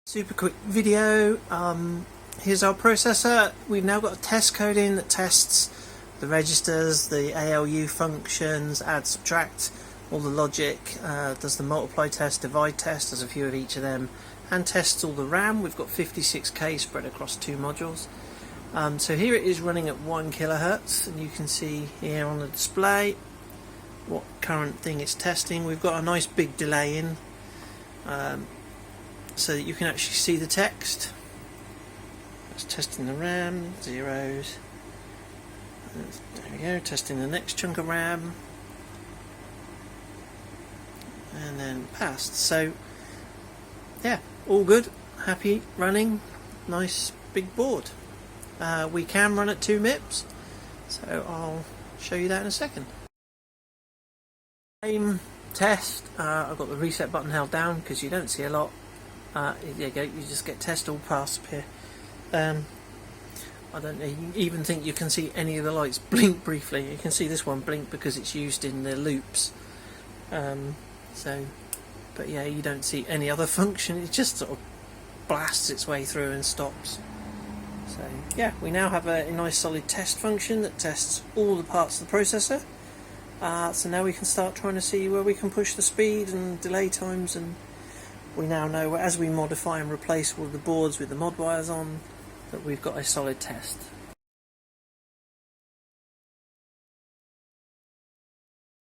Super quick video. Here's our processor. We've now got a test code in that tests the registers, the ALU functions, add, subtract, all the logic, does the multiply test, divide test, there's a few of each of them, and tests all the RAM. We've got 56k spread across 2 modules. So here it is running at 1 kilohertz, and you can see here on the display what current thing it's testing. We've got a nice big delay in, so that you can actually see the text. It's testing the RAM, zeros. There we go, testing the next chunk of RAM. And then passed. So, yeah, all good, happy, running, nice big board. We can run at 2 MIPS, so I'll show you that in a second. Same test, I've got the reset button held down because you don't see a lot. There you go, you just get test all pass up here. I don't even think you can see any of the lights blink briefly. You can see this one blink because it's used in the loops. But yeah, you don't see any other function. It just sort of blasts its way through and stops. So yeah, we now have a nice solid test function that tests all the parts of the processor. So now we can start trying to see where we can push the speed and delay times, and we now know as we modify and replace all the boards with the mod wires on that we've got a solid test.